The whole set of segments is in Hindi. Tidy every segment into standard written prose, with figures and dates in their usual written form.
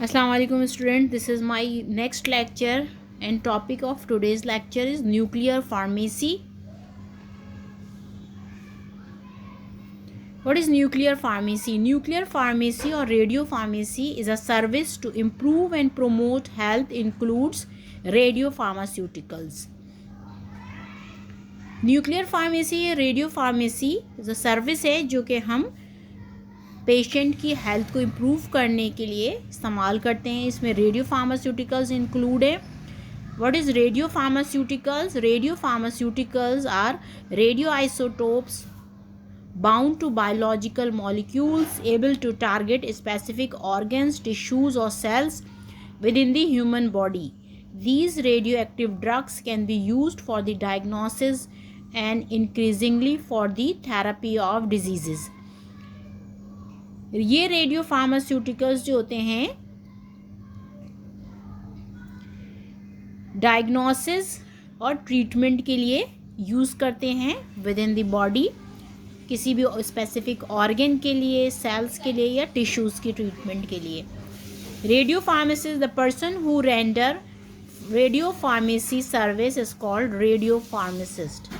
Assalamu alaikum student, this is my next lecture and topic of today's lecture is nuclear pharmacy. What is nuclear pharmacy? Nuclear pharmacy or radio pharmacy is a service to improve and promote health, includes radio pharmaceuticals. Nuclear pharmacy या रेडियो फार्मेसी जो सर्विस है जो कि हम पेशेंट की हेल्थ को इम्प्रूव करने के लिए इस्तेमाल करते हैं. इसमें रेडियो फार्मास्यूटिकल्स इंक्लूड है. What is radio pharmaceuticals? Radio pharmaceuticals are radio isotopes bound to biological molecules able to target specific organs, tissues or cells within the human body. These radioactive drugs can be used for the diagnosis and increasingly for the therapy of diseases. ये रेडियो फार्मास्यूटिकल्स जो होते हैं डायग्नोसिस और ट्रीटमेंट के लिए यूज़ करते हैं विद इन द बॉडी, किसी भी स्पेसिफिक ऑर्गन के लिए, सेल्स के लिए या टिश्यूज़ की ट्रीटमेंट के लिए. Radio pharmacist, the person who render radio pharmacy service is called radio pharmacist.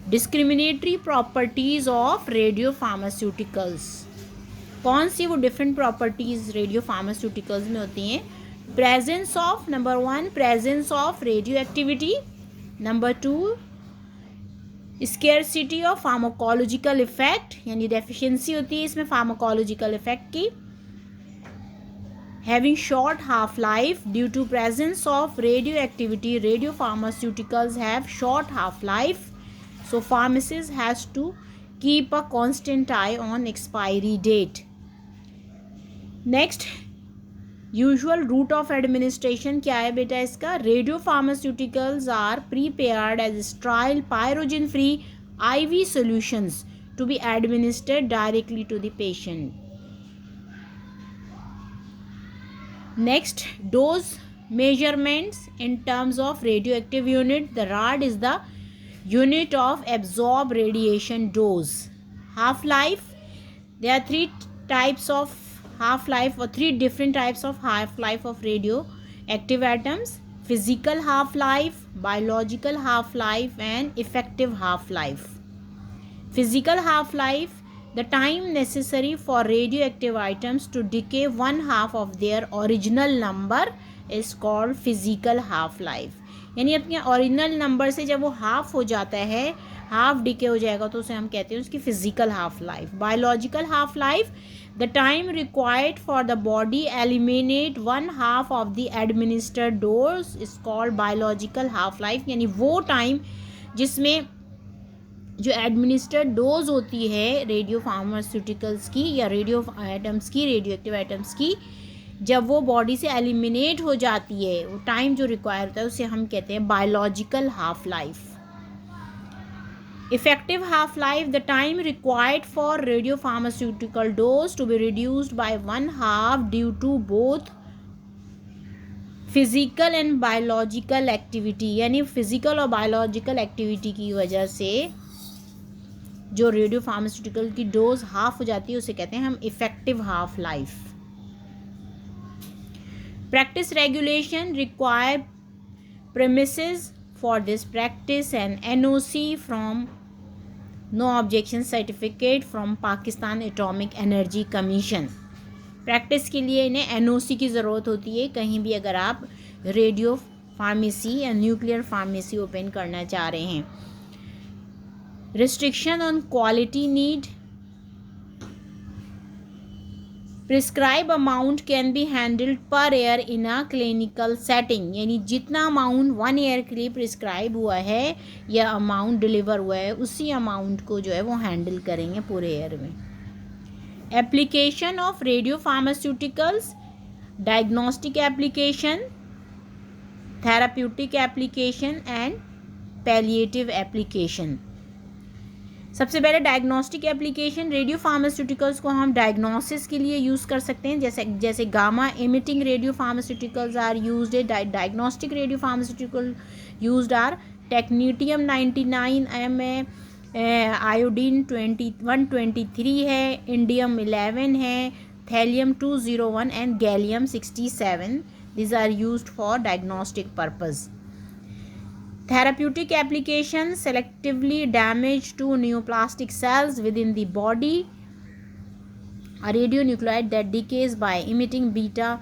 Discriminatory properties of radio pharmaceuticals. कौन सी वो डिफरेंट प्रॉपर्टीज़ रेडियो फार्मास्यूटिकल्स में होती हैं? Presence of, number 1 presence of radio activity. Number 2 scarcity of pharmacological effect, यानी डेफिशिएंसी होती है इसमें फार्माकोलॉजिकल इफेक्ट की. Having short half life due to presence of radio activity. Radio pharmaceuticals have short half life, so pharmacist has to keep a constant eye on expiry date. Next, usual route of administration क्या है बेटा इसका? Radio pharmaceuticals are prepared as sterile pyrogen free IV solutions to be administered directly to the patient. Next, dose measurements in terms of radioactive unit. The rad is the unit of absorbed radiation dose. Half life, there are three types of half life or three different types of half life of radioactive atoms: physical half life, biological half life and effective half life. Physical half life, the time necessary for radioactive items to decay one half of their original number is called physical half life. यानी अपने ओरिजिनल नंबर से जब वो हाफ हो जाता है, हाफ डिके हो जाएगा, तो उसे हम कहते हैं उसकी physical half life. Biological half life, the time required for the body eliminate one half of the administered dose is called biological half life. यानी वो टाइम जिसमें जो एडमिनिस्टर्ड डोज होती है रेडियो फार्मास्यूटिकल्स की या रेडियो आइटम्स की, रेडियो एक्टिव आइटम्स की, जब वो बॉडी से एलिमिनेट हो जाती है, वो टाइम जो रिक्वायर होता है उसे हम कहते हैं biological half life. Effective half life, the time required for radio pharmaceutical dose to be reduced by one half due to both physical and biological activity. यानी फिजिकल और बायोलॉजिकल एक्टिविटी की वजह से जो रेडियो फार्मास्यूटिकल की डोज हाफ हो जाती है उसे कहते हैं हम effective half life. Practice regulation require premises for this practice and NOC from no objection certificate from Pakistan Atomic Energy Commission. Practice के लिए इन्हें NOC की ज़रूरत होती है कहीं भी अगर आप रेडियो फार्मेसी या न्यूक्लियर फार्मेसी ओपन करना चाह रहे हैं. Restriction on quality need. Prescribe amount can be handled per year in a clinical setting. यानी जितना अमाउंट 1 ईयर के लिए प्रिस्क्राइब हुआ है या अमाउंट डिलीवर हुआ है उसी अमाउंट को जो है वो हैंडल करेंगे पूरे ईयर में. Application of radio pharmaceuticals, diagnostic application, therapeutic application and palliative application. सबसे पहले डायग्नोस्टिक एप्लीकेशन. रेडियो फार्मास्यूटिकल्स को हम डायग्नोसिस के लिए यूज़ कर सकते हैं, जैसे gamma emitting radio pharmaceuticals are used. Diagnostic radio pharmaceutical used are technetium 99 में, आयोडीन 123 है, इंडियम 11 है, thallium-201 and gallium-67. These are used for diagnostic purpose. Therapeutic application: selectively damage to neoplastic cells within the body. A radionuclide that decays by emitting beta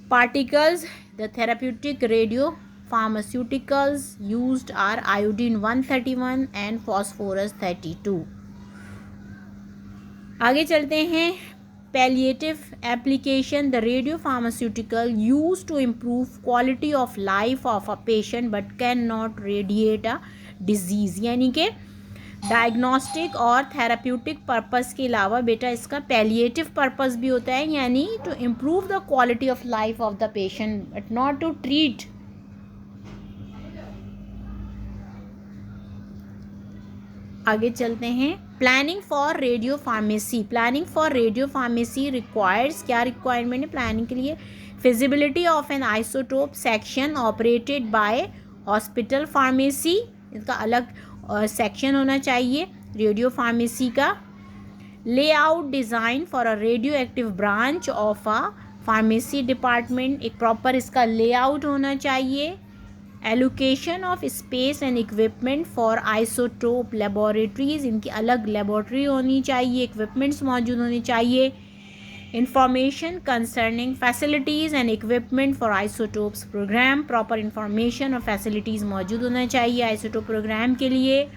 particles. The therapeutic radiopharmaceuticals used are iodine-131 and phosphorus-32. आगे चलते हैं. Palliative application: the radiopharmaceutical used to improve quality of life of a patient but cannot radiate a disease. यानी कि डायग्नोस्टिक और थेराप्यूटिक पर्पस के अलावा बेटा इसका पैलिएटिव पर्पस भी होता है, यानी to improve the quality of life of the patient but not to treat. आगे चलते हैं. Planning for radio pharmacy. Planning for radio pharmacy requires, क्या रिक्वायरमेंट है प्लानिंग के लिए? Feasibility of an isotope section operated by hospital pharmacy. इसका अलग सेक्शन होना चाहिए रेडियो फार्मेसी का. Layout design for a radio active branch of a pharmacy department. एक प्रॉपर इसका लेआउट होना चाहिए. Allocation of space and equipment for isotope laboratories. इनकी अलग लेबोरेटरी होनी चाहिए, इक्विपमेंट्स मौजूद होने चाहिए. Information concerning facilities and equipment for isotopes program. Proper information और फैसिलिटीज़ मौजूद होना चाहिए आइसोटोप प्रोग्राम के लिए.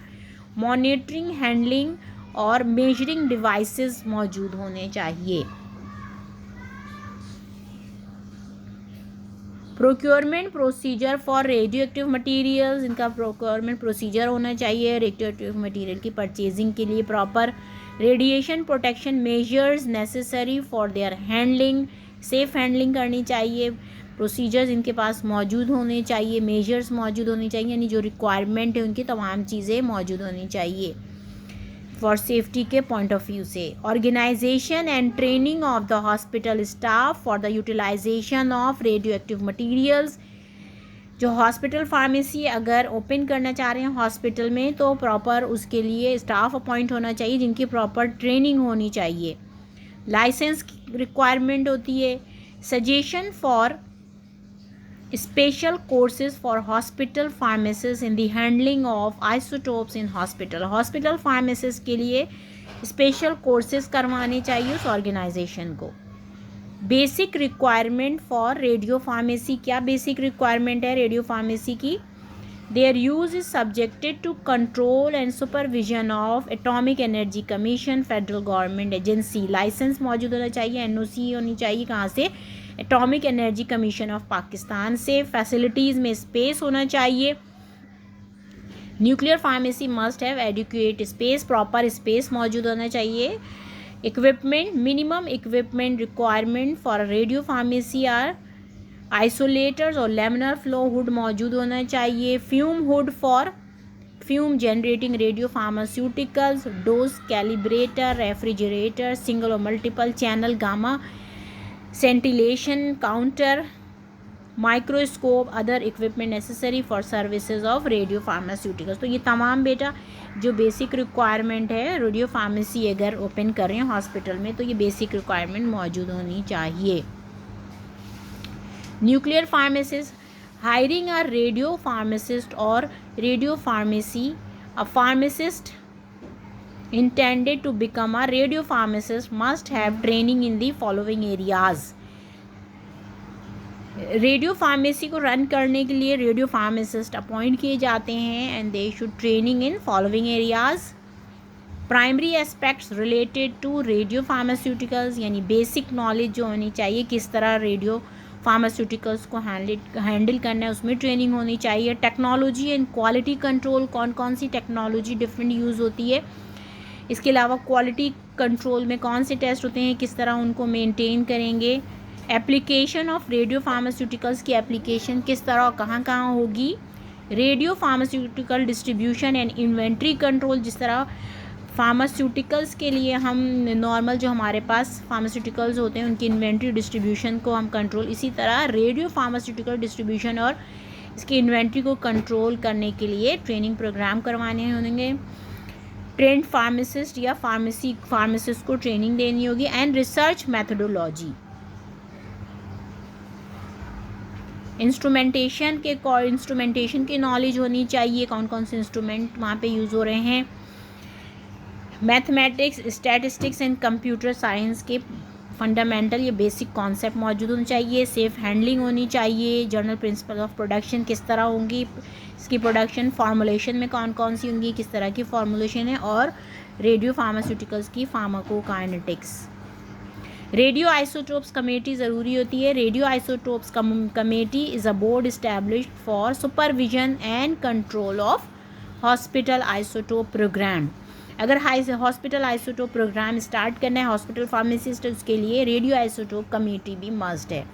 मॉनिटरिंग, हैंडलिंग और मेजरिंग डिवाइसेस मौजूद होने चाहिए. Procurement procedure for radio active materials. इनका प्रोक्योरमेंट प्रोसीजर होना चाहिए रेडियो एक्टिव मटीरियल की परचेजिंग के लिए. Proper radiation protection measures necessary for their handling. Safe handling करनी चाहिए. प्रोसीजर्स इनके पास मौजूद होने चाहिए, मेजर्स मौजूद होने चाहिए, यानी जो रिक्वायरमेंट है उनकी तमाम चीज़ें मौजूद होनी चाहिए फॉर सेफ्टी के पॉइंट ऑफ व्यू से. Organization and training of the hospital staff for the utilization of radio active materials. जो हॉस्पिटल फार्मेसी अगर ओपन करना चाह रहे हैं हॉस्पिटल में तो प्रॉपर उसके लिए स्टाफ अपॉइंट होना चाहिए जिनकी प्रॉपर ट्रेनिंग होनी चाहिए. लाइसेंस की रिक्वायरमेंट होती है. Suggestion for special courses for hospital pharmacist in the handling of isotopes in hospital. Hospital pharmacist के लिए स्पेशल कोर्सेज करवाने चाहिए उस ऑर्गेनाइजेशन को. Basic requirement for radio pharmacy. क्या बेसिक रिक्वायरमेंट है रेडियो फार्मेसी की? Their use is subjected to control and supervision of atomic energy commission, federal government agency. Licence मौजूद होना चाहिए, एनओसी होनी चाहिए. कहाँ से? Atomic energy commission of Pakistan से. फैसिलिटीज़ में स्पेस होना चाहिए. Nuclear pharmacy must have adequate space. Proper space मौजूद होना चाहिए. Equipment, minimum equipment requirement for radio pharmacy are isolators और लेमिनर फ्लो हुड मौजूद होना चाहिए. Fume hood for fume generating radio pharmaceuticals. Dose calibrator, refrigerator, single और multiple channel gamma scintillation counter, microscope, other equipment necessary for services of radio pharmaceuticals. तो ये तमाम बेटा जो बेसिक रिक्वायरमेंट है रेडियो फार्मेसी अगर ओपन कर रहे हैं हॉस्पिटल में तो ये बेसिक रिक्वायरमेंट मौजूद होनी चाहिए. Nuclear pharmacist. Hiring a radio pharmacist और radio pharmacy. A pharmacist intended to become a radio pharmacist must have training in the following areas. Radio pharmacy को रन करने के लिए रेडियो फार्मासिस्ट अपॉइंट किए जाते हैं and they should training in following areas. Primary aspects related to radio pharmaceuticals, यानी बेसिक नॉलेज जो होनी चाहिए किस तरह रेडियो फार्मास्यूटिकल्स को हैंडल करना है उसमें ट्रेनिंग होनी चाहिए. Technology and quality control. कौन कौन सी टेक्नोलॉजी डिफरेंट यूज़ होती है. इसके अलावा क्वालिटी कंट्रोल में कौन से टेस्ट होते हैं, किस तरह उनको मेंटेन करेंगे. एप्लीकेशन ऑफ रेडियो फार्मास्यूटिकल्स की एप्लीकेशन किस तरह कहाँ कहाँ होगी. Radio pharmaceutical distribution and inventory control. जिस तरह फार्मास्यूटिकल्स के लिए हम नॉर्मल जो हमारे पास फार्मास्यूटिकल्स होते हैं उनकी इन्वेंट्री डिस्ट्रीब्यूशन को हम कंट्रोल, इसी तरह रेडियो फार्मास्यूटिकल डिस्ट्रीब्यूशन और इसकी इन्वेंट्री को कंट्रोल करने के लिए ट्रेनिंग प्रोग्राम करवाने होंगे. ट्रेंड फार्मासिस्ट या फार्मासिस्ट को ट्रेनिंग देनी होगी। एंड रिसर्च मैथडोलॉजी, इंस्ट्रूमेंटेशन की नॉलेज होनी चाहिए, कौन कौन से इंस्ट्रूमेंट वहाँ पे यूज़ हो रहे हैं। Mathematics, statistics and computer science के फंडामेंटल या बेसिक कॉन्सेप्ट मौजूद होने चाहिए। सेफ हैंडलिंग होनी चाहिए। जनरल प्रिंसिपल ऑफ प्रोडक्शन किस तरह होंगी, इसकी प्रोडक्शन फार्मूलेशन में कौन कौन सी होंगी, किस तरह की फार्मूलेशन है। और रेडियो फार्मास्यूटिकल्स की फार्माकोकाइनेटिक्स। रेडियो आइसोटोप्स कमेटी ज़रूरी होती है। Radio isotopes committee is a board established for supervision and control of hospital isotope program. अगर हॉस्पिटल आइसोटोप प्रोग्राम स्टार्ट करना है हॉस्पिटल फार्मासिस्ट, उसके लिए रेडियो आइसोटोप कमेटी भी मस्ट है।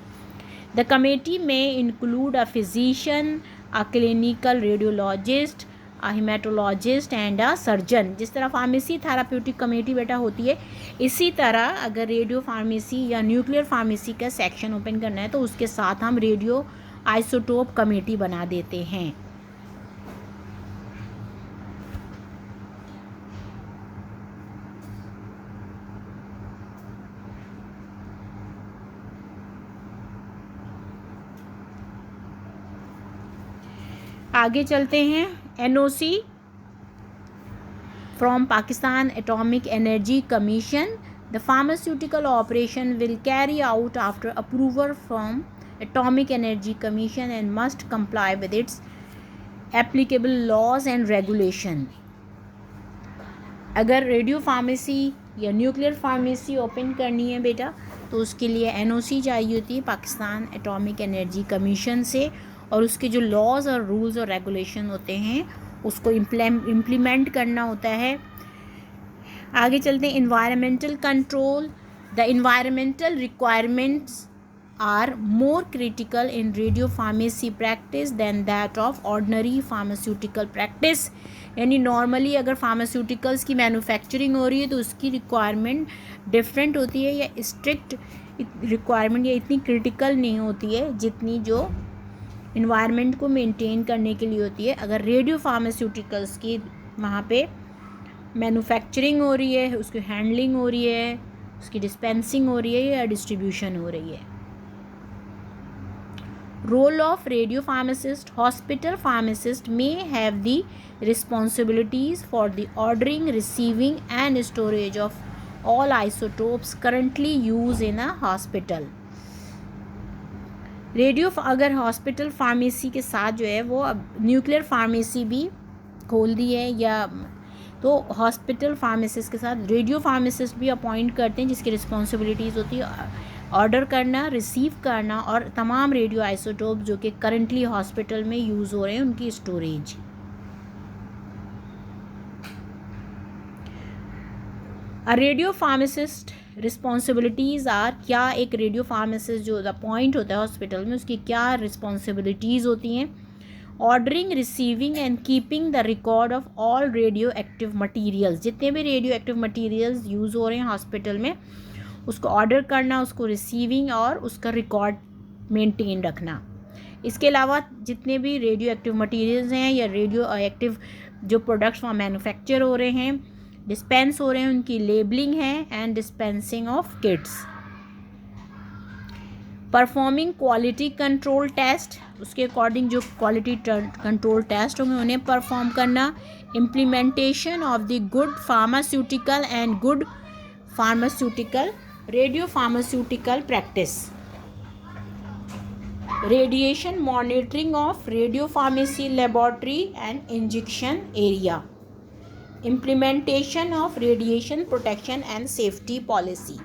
द कमेटी में include a physician, a clinical radiologist, a haematologist and a surgeon. जिस तरह फार्मेसी थेराप्यूटिक कमेटी बेटा होती है, इसी तरह अगर रेडियो फार्मेसी या न्यूक्लियर फार्मेसी का सेक्शन ओपन करना है तो उसके साथ हम रेडियो आइसोटोप कमेटी बना देते हैं। आगे चलते हैं। NOC from Pakistan Atomic Energy Commission. The pharmaceutical operation will carry out after approval from Atomic Energy Commission and must comply with its applicable laws and regulation. अगर रेडियो फार्मेसी या न्यूक्लियर फार्मेसी ओपन करनी है बेटा तो उसके लिए एनओसी चाहिए होती है पाकिस्तान एटॉमिक एनर्जी कमीशन से, और उसके जो लॉज और रूल्स और रेगुलेशन होते हैं उसको इम्प्लीमेंट करना होता है। आगे चलते हैं। Environmental control. The environmental requirements are more critical in radio pharmacy practice than that of ordinary pharmaceutical practice. यानी नॉर्मली अगर फार्मास्यूटिकल्स की मैन्युफैक्चरिंग हो रही है तो उसकी रिक्वायरमेंट डिफरेंट होती है, या स्ट्रिक्ट रिक्वायरमेंट या इतनी क्रिटिकल नहीं होती है जितनी जो इन्वायरमेंट को मेंटेन करने के लिए होती है। अगर रेडियो फार्मास्यूटिकल्स की वहाँ पे मैन्युफैक्चरिंग हो रही है, उसकी हैंडलिंग हो रही है, उसकी डिस्पेंसिंग हो रही है या डिस्ट्रीब्यूशन हो रही है। Role of radio pharmacist. Hospital pharmacist may have the responsibilities for the ordering, receiving and storage of all isotopes currently use in a hospital. Radio अगर हॉस्पिटल फार्मेसी के साथ जो है वो अब न्यूक्लियर फार्मेसी भी खोल दी है, या तो हॉस्पिटल फार्मासिस्ट के साथ रेडियो फार्मासिस्ट भी अपॉइंट करते हैं जिसकी रिस्पॉन्सिबिलिटीज़ होती है ऑर्डर करना, रिसीव करना और तमाम रेडियो आइसोटोप जो कि करंटली हॉस्पिटल में यूज़ हो रहे हैं उनकी storage. Radio pharmacist responsibilities are, क्या एक रेडियो फार्मासिस्ट जो अपॉइंट होता है हॉस्पिटल में उसकी क्या रिस्पॉन्सिबिलिटीज़ होती हैं। Ordering, receiving and keeping the record of all radio active materials. जितने भी रेडियो एक्टिव मटीरियल्स यूज़ हो रहे हैं हॉस्पिटल में उसको ऑर्डर करना, उसको रिसीविंग और उसका रिकॉर्ड मेंटेन रखना। इसके अलावा जितने भी रेडियो एक्टिव मटीरियल्स हैं या रेडियो एक्टिव जो प्रोडक्ट्स वहाँ मैन्युफैक्चर हो रहे हैं, डिस्पेंस हो रहे हैं, उनकी लेबलिंग है and dispensing of kits. Performing quality control test, उसके अकॉर्डिंग जो क्वालिटी कंट्रोल टेस्ट होंगे उन्हें परफॉर्म करना। Implementation of the good pharmaceutical and good pharmaceutical radio pharmaceutical practice. Radiation monitoring of radio pharmacy laboratory and injection area. Implementation of radiation protection and safety policy.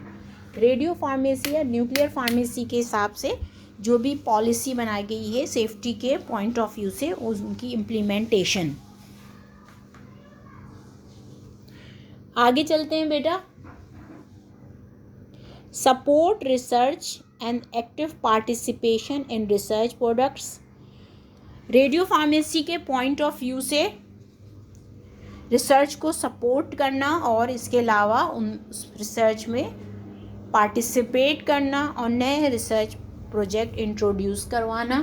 Radio pharmacy या न्यूक्लियर फार्मेसी के हिसाब से जो भी पॉलिसी बनाई गई है सेफ्टी के पॉइंट ऑफ व्यू से उनकी इम्प्लीमेंटेशन। आगे चलते हैं बेटा। Support research and active participation in research products. Radio pharmacy के पॉइंट ऑफ व्यू से रिसर्च को सपोर्ट करना और इसके अलावा उन रिसर्च में पार्टिसिपेट करना और नए रिसर्च प्रोजेक्ट इंट्रोड्यूस करवाना।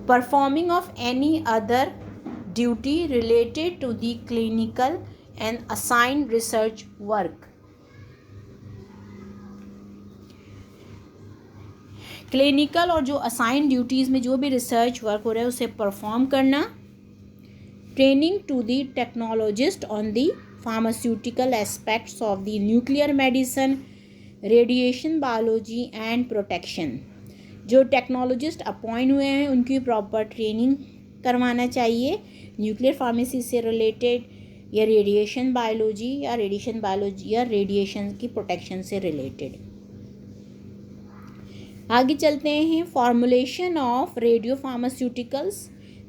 Performing of any other duty related to the clinical and assigned research work. Clinical और जो असाइन ड्यूटीज़ में जो भी रिसर्च वर्क हो रहा है उसे परफॉर्म करना. Training to the technologist on the pharmaceutical aspects of the nuclear medicine, radiation biology and protection. जो टेक्नोलॉजिस्ट अपॉइंट हुए हैं उनकी प्रॉपर ट्रेनिंग करवाना चाहिए न्यूक्लियर फार्मेसी से रिलेटेड, या रेडिएशन बायोलॉजी या रेडिएशन की प्रोटेक्शन से रिलेटेड. आगे चलते हैं. Formulation of radio pharmaceuticals.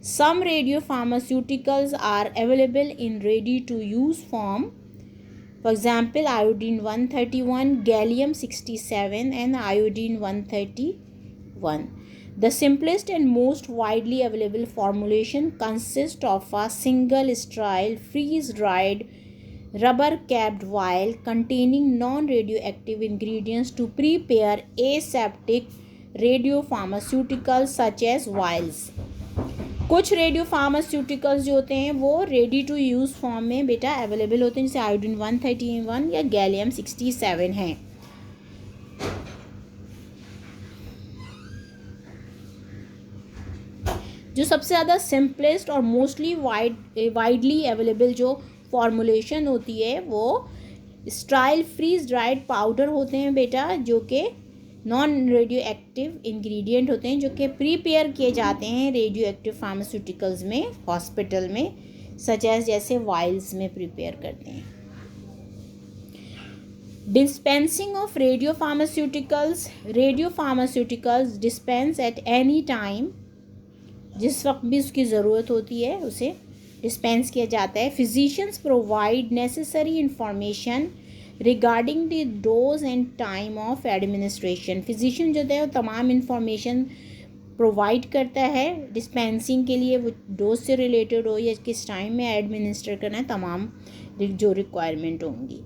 Some radio pharmaceuticals are available in ready to use form. For example iodine 131, gallium 67 and iodine 131. The simplest and most widely available formulation consists of a single sterile freeze-dried rubber-capped vial containing non-radioactive ingredients to prepare aseptic radiopharmaceuticals such as vials. कुछ रेडियो फार्मास्यूटिकल्स जो होते हैं वो रेडी टू यूज़ फॉर्म में बेटा अवेलेबल होते हैं, जैसे आयोडीन 131 या गैलियम 67 हैं. जो सबसे ज़्यादा सिंपलेस्ट और मोस्टली वाइडली अवेलेबल जो फॉर्मुलेशन होती है वो स्ट्राइल फ्रीज ड्राइड पाउडर होते हैं बेटा, जो कि नॉन रेडियो एक्टिव इंग्रेडिएंट होते हैं, जो कि प्रीपेयर किए जाते हैं रेडियो एक्टिव फार्मास्यूटिकल्स में हॉस्पिटल में, सच एज जैसे वाइल्स में प्रिपेयर करते हैं. Dispensing of radio pharmaceuticals dispense at any time. जिस वक्त भी उसकी ज़रूरत होती है उसे डिस्पेंस किया जाता है. Physicians provide necessary information regarding the dose and time of administration. Physician जो है वो तमाम इंफॉर्मेशन प्रोवाइड करता है डिस्पेंसिंग के लिए, वो डोज से रिलेटेड हो या किस टाइम में एडमिनिस्टर करना है, तमाम जो रिक्वायरमेंट होंगी.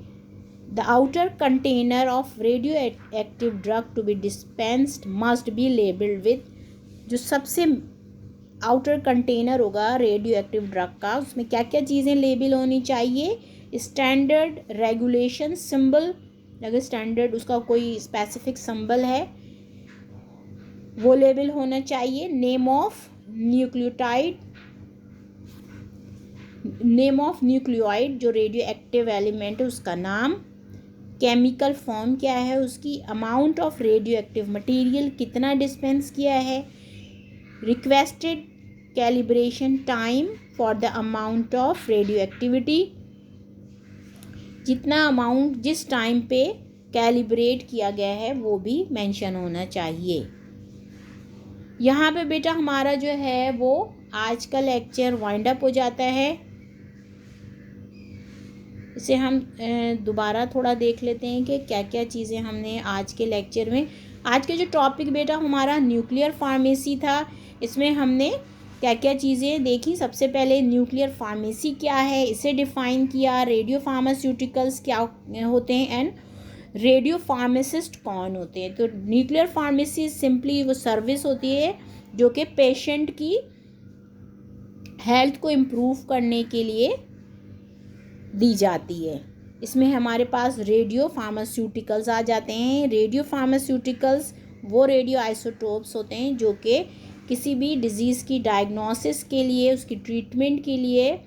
The outer container of radio active drug to be dispensed must be labelled with. जो सबसे आउटर कंटेनर होगा रेडियो एक्टिव ड्रग का, उसमें क्या क्या चीज़ें लेबल होनी चाहिए. स्टैंडर्ड रेगुलेशन सिंबल, अगर स्टैंडर्ड उसका कोई स्पेसिफिक सिंबल है वो लेबल होना चाहिए. नेम ऑफ न्यूक्लियोइड जो रेडियो एक्टिव एलिमेंट है उसका नाम. केमिकल फॉर्म क्या है उसकी. Amount of radio active material कितना डिस्पेंस किया है. Requested calibration time for the amount of radio activity. जितना अमाउंट जिस टाइम पे कैलिब्रेट किया गया है वो भी मेंशन होना चाहिए. यहाँ पे बेटा हमारा जो है वो आज का लेक्चर वाइंड अप हो जाता है. इसे हम दोबारा थोड़ा देख लेते हैं कि क्या क्या चीज़ें हमने आज के लेक्चर में. आज के जो टॉपिक बेटा हमारा न्यूक्लियर फार्मेसी था, इसमें हमने क्या क्या चीज़ें देखी. सबसे पहले न्यूक्लियर फार्मेसी क्या है इसे डिफ़ाइन किया, रेडियो फार्मास्यूटिकल्स क्या होते हैं एंड रेडियो फार्मासिस्ट कौन होते हैं. तो न्यूक्लियर फार्मेसी सिंपली वो सर्विस होती है जो कि पेशेंट की हेल्थ को इम्प्रूव करने के लिए दी जाती है. इसमें हमारे पास रेडियो फार्मास्यूटिकल्स आ जाते हैं. रेडियो फार्मास्यूटिकल्स वो रेडियो आइसोटोप्स होते हैं जो कि किसी भी डिज़ीज़ की डायग्नोसिस के लिए, उसकी ट्रीटमेंट के लिए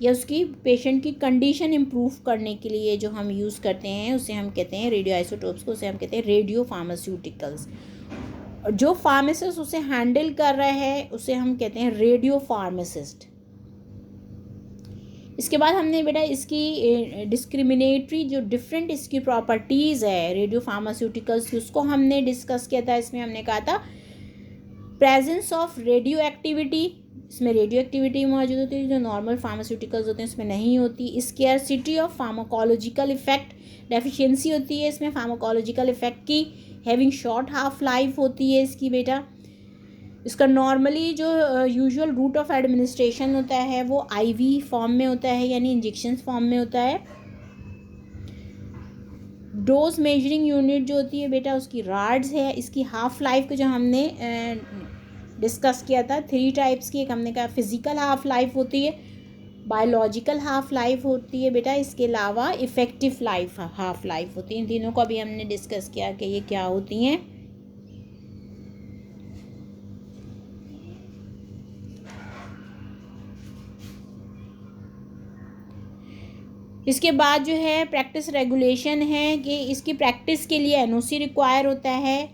या उसकी पेशेंट की कंडीशन इम्प्रूव करने के लिए जो हम यूज़ करते हैं उसे हम कहते हैं रेडियो आइसोटोप्स को, उसे हम कहते हैं रेडियो फार्मास्यूटिकल्स. और जो फार्मासिस्ट उसे हैंडल कर रहा है उसे हम कहते हैं रेडियो फार्मासिस्ट. इसके बाद हमने बेटा इसकी डिस्क्रिमिनेटरी जो डिफरेंट इसकी प्रॉपर्टीज़ है रेडियो फार्मास्यूटिकल्स की उसको हमने डिस्कस किया था. इसमें हमने कहा था प्रेजेंस ऑफ रेडियो एक्टिविटी, इसमें रेडियो एक्टिविटी मौजूद होती है जो नॉर्मल फार्मास्यूटिकल्स होते हैं इसमें नहीं होती. Scarcity of pharmacological effect, deficiency होती है इसमें फार्माकोलॉजिकल इफेक्ट की. हैविंग शॉर्ट हाफ लाइफ होती है इसकी बेटा. इसका नॉर्मली जो यूजुअल रूट ऑफ एडमिनिस्ट्रेशन होता है वो आईवी फॉर्म में होता है, यानी इंजेक्शन फॉर्म में होता है. डोज मेजरिंग यूनिट जो होती है बेटा उसकी राड्स है. इसकी हाफ लाइफ को जो हमने डिस्कस किया था 3 टाइप्स की। एक हमने कहा फिजिकल हाफ लाइफ होती है, बायोलॉजिकल हाफ लाइफ होती है बेटा, इसके अलावा इफ़ेक्टिव लाइफ हाफ लाइफ होती है। इन तीनों को अभी हमने डिस्कस किया कि ये क्या होती हैं। इसके बाद जो है प्रैक्टिस रेगुलेशन है कि इसकी प्रैक्टिस के लिए एनओसी रिक्वायर होता है,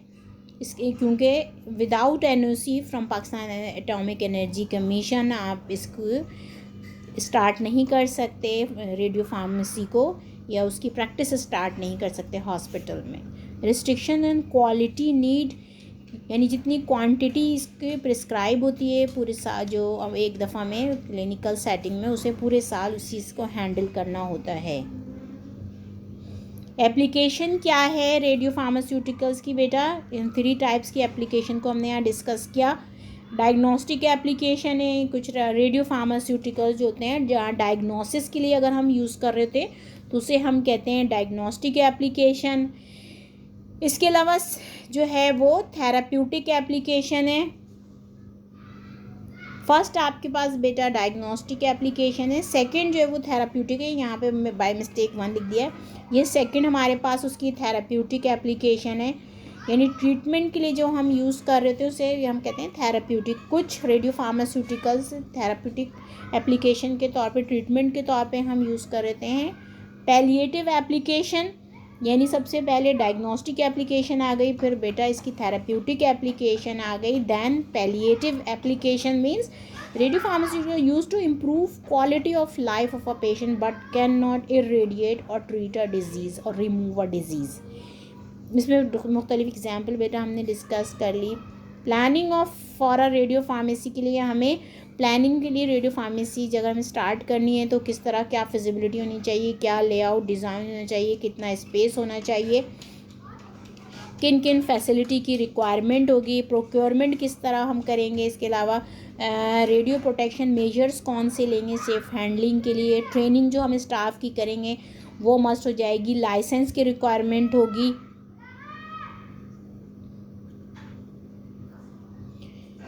इसके क्योंकि without NOC from Pakistan atomic energy commission आप इसको स्टार्ट नहीं कर सकते रेडियो फार्मेसी को, या उसकी प्रैक्टिस स्टार्ट नहीं कर सकते हॉस्पिटल में। रिस्ट्रिक्शन एंड क्वालिटी नीड, यानी जितनी क्वांटिटी इसकी प्रिस्क्राइब होती है पूरे साल, जो अब एक दफ़ा में क्लिनिकल सेटिंग में, उसे पूरे साल उस चीज़ को हैंडल करना होता है। एप्लीकेशन क्या है रेडियो फार्मास्यूटिकल्स की बेटा, इन 3 टाइप्स की एप्लीकेशन को हमने यहाँ डिस्कस किया। डायग्नोस्टिक एप्लीकेशन है, कुछ रेडियो फार्मास्यूटिकल्स जो होते हैं जहाँ डायग्नोसिस के लिए अगर हम यूज़ कर रहे थे तो उसे हम कहते हैं डायग्नोस्टिक एप्लीकेशन। इसके अलावा जो है वो थेराप्यूटिक एप्लीकेशन है। फर्स्ट आपके पास बेटा डायग्नोस्टिक एप्लीकेशन है, सेकंड जो है वो थेराप्यूटिक है, यहाँ पे मैं बाय मिस्टेक 1 लिख दिया है, ये सेकंड हमारे पास उसकी थेराप्यूटिक एप्लीकेशन है, यानी ट्रीटमेंट के लिए जो हम यूज़ कर रहे थे उसे हम कहते हैं थेराप्यूटिक। कुछ रेडियो फार्मास्यूटिकल्स थेराप्यूटिक एप्लीकेशन के तौर पे, ट्रीटमेंट के तौर पे हम यूज़ कर रहे हैं। पैलिएटिव एप्लीकेशन, यानी सबसे पहले डायग्नोस्टिक एप्लीकेशन आ गई, फिर बेटा इसकी थेराप्यूटिक एप्लीकेशन आ गई, then palliative application means radio pharmaceutical use to improve quality of life of a patient but can not irradiate or treat a disease or remove a disease. इसमें मुख्तलिफ एग्जाम्पल बेटा हमने डिस्कस कर ली। Planning of for a radio pharmacy के लिए हमें प्लानिंग के लिए रेडियो फार्मेसी जगह हमें स्टार्ट करनी है तो किस तरह क्या फिजिबिलिटी होनी चाहिए, क्या लेआउट डिज़ाइन होना चाहिए, कितना स्पेस होना चाहिए, किन किन फैसिलिटी की रिक्वायरमेंट होगी, प्रोक्योरमेंट किस तरह हम करेंगे, इसके अलावा रेडियो प्रोटेक्शन मेजर्स कौन से लेंगे सेफ़ हैंडलिंग के लिए, ट्रेनिंग जो हम स्टाफ की करेंगे वो मस्ट हो जाएगी, लाइसेंस की रिक्वायरमेंट होगी।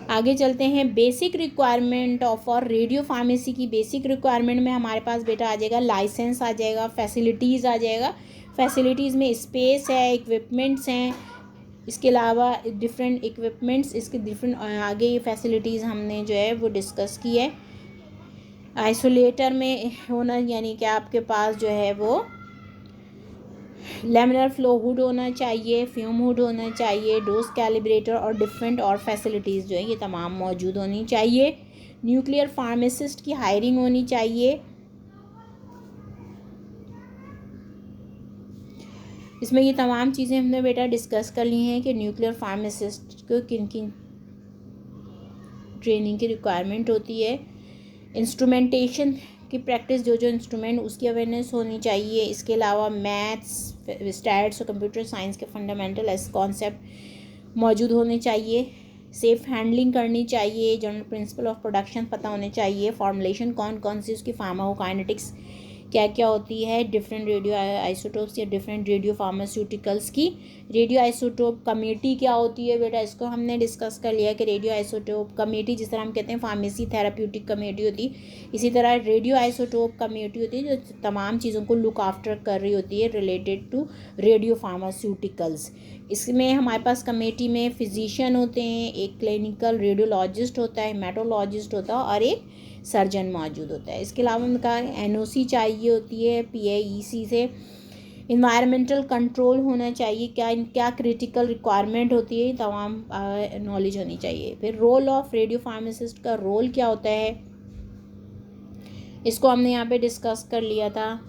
आगे चलते हैं, बेसिक रिक्वायरमेंट ऑफ और रेडियो फार्मेसी की बेसिक रिक्वायरमेंट में हमारे पास बेटा आ जाएगा लाइसेंस आ जाएगा, फैसिलिटीज़ आ जाएगा। फैसिलिटीज़ में स्पेस है, इक्विपमेंट्स हैं, इसके अलावा डिफरेंट इक्विपमेंट्स, इसके डिफरेंट आगे ये फैसिलिटीज़ हमने जो है वो डिस्कस की है। आइसोलेटर में होना, यानी कि आपके पास जो है वो लेमिनर फ्लो हुड होना चाहिए, फ्यूम हुड होना चाहिए, डोज कैलिब्रेटर और डिफरेंट और फैसिलिटीज़ जो है ये तमाम मौजूद होनी चाहिए। न्यूक्लियर फार्मासिस्ट की हायरिंग होनी चाहिए। इसमें ये तमाम चीज़ें हमने बेटा डिस्कस कर ली हैं कि न्यूक्लियर फार्मासिस्ट को किन किन ट्रेनिंग की रिक्वायरमेंट होती है। इंस्ट्रूमेंटेशन की प्रैक्टिस, जो जो इंस्ट्रूमेंट उसकी अवेयरनेस होनी चाहिए। इसके अलावा मैथ्स, स्टैट्स और कंप्यूटर साइंस के फंडामेंटल कॉन्सेप्ट मौजूद होने चाहिए। सेफ़ हैंडलिंग करनी चाहिए, जनरल प्रिंसिपल ऑफ प्रोडक्शन पता होने चाहिए, फॉर्मुलेशन कौन कौन सी उसकी फार्माकोकाइनेटिक्स क्या क्या होती है, डिफरेंट रेडियो आइसोटोप्स या डिफरेंट रेडियो फार्मास्यूटिकल्स की रेडियो आइसोटोप कमेटी क्या होती है बेटा, इसको हमने डिस्कस कर लिया कि रेडियो आइसोटोप कमेटी, जिस तरह हम कहते हैं फार्मेसी थेराप्यूटिक कमेटी होती है, इसी तरह रेडियो आइसोटोप कमेटी होती है जो तमाम चीज़ों को लुक आफ्टर कर रही होती है रिलेटेड टू रेडियो फार्मास्यूटिकल्स। इसमें हमारे पास कमेटी में फिजिशियन होते हैं, एक क्लिनिकल रेडियोलॉजिस्ट होता है, हेमाटोलॉजिस्ट होता है और एक सर्जन मौजूद होता है। इसके अलावा उनका एनओसी चाहिए होती है पीएईसी से। इन्वायरमेंटल कंट्रोल होना चाहिए, क्या क्या क्रिटिकल रिक्वायरमेंट होती है, तमाम नॉलेज होनी चाहिए। फिर रोल ऑफ रेडियो फार्मासिस्ट का रोल क्या होता है, इसको हमने यहाँ पे डिस्कस कर लिया था।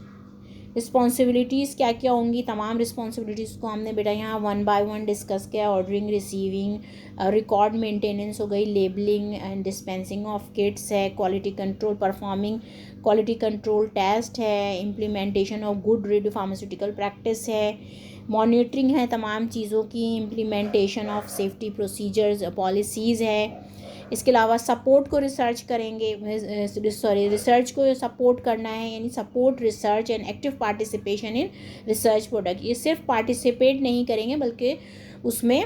रिस्पॉन्सिबिलिटीज़ क्या क्या होंगी, तमाम रिस्पॉन्सिबिलिटीज़ को हमने बेटा यहाँ 1 बाय 1 डिस्कस किया। ऑर्डरिंग, रिसीविंग, रिकॉर्ड मेंटेनेंस हो गई, labelling and dispensing of kits है, quality control, performing quality control test है, implementation of good radio pharmaceutical practice है, मॉनिटरिंग है तमाम चीज़ों की, implementation of safety procedures policies है। इसके अलावा सपोर्ट को रिसर्च करेंगे, रिसर्च को सपोर्ट करना है, यानी support research and active participation in research product. ये सिर्फ पार्टिसिपेट नहीं करेंगे बल्कि उसमें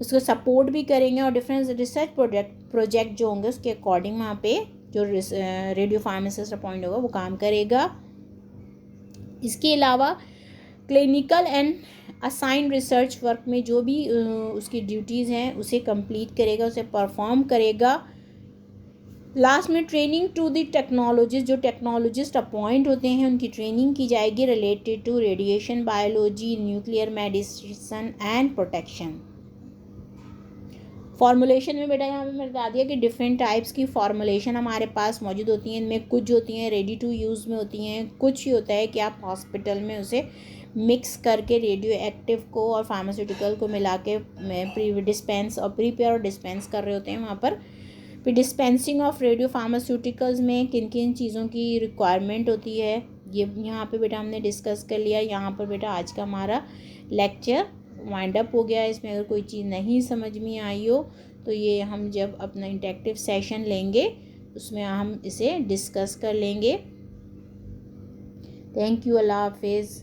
उसको सपोर्ट भी करेंगे और डिफरेंट रिसर्च प्रोजेक्ट जो होंगे उसके अकॉर्डिंग वहाँ पे जो रेडियो फार्मासिस्ट अपॉइंट होगा वो काम करेगा। इसके अलावा clinical and assigned research work में जो भी उसकी ड्यूटीज़ हैं उसे कंप्लीट करेगा, उसे परफॉर्म करेगा। लास्ट में ट्रेनिंग टू द टेक्नोलॉजिस्ट, जो टेक्नोलॉजिस्ट अपॉइंट होते हैं उनकी ट्रेनिंग की जाएगी related to radiation biology, nuclear medicine and protection. Formulation में बेटा यहाँ पे मैंने बता दिया कि डिफरेंट टाइप्स की फॉर्मुलेशन हमारे पास मौजूद होती हैं। इनमें कुछ जो होती हैं रेडी टू यूज़ में होती हैं, कुछ ही होता है कि आप हॉस्पिटल में उसे मिक्स करके रेडियो एक्टिव को और फार्मास्यूटिकल को मिला के डिस्पेंस और प्रीपेयर और डिस्पेंस कर रहे होते हैं वहाँ पर। फिर डिस्पेंसिंग ऑफ रेडियो फार्मास्यूटिकल्स में किन किन चीज़ों की रिक्वायरमेंट होती है ये यहाँ पे बेटा हमने डिस्कस कर लिया। यहाँ पर बेटा आज का हमारा लेक्चर वाइंड अप हो गया। इसमें अगर कोई चीज़ नहीं समझ में आई हो तो ये हम जब अपना इंटरेक्टिव सेशन लेंगे उसमें हम इसे डिस्कस कर लेंगे। थैंक यू, अल्लाह हाफिज़।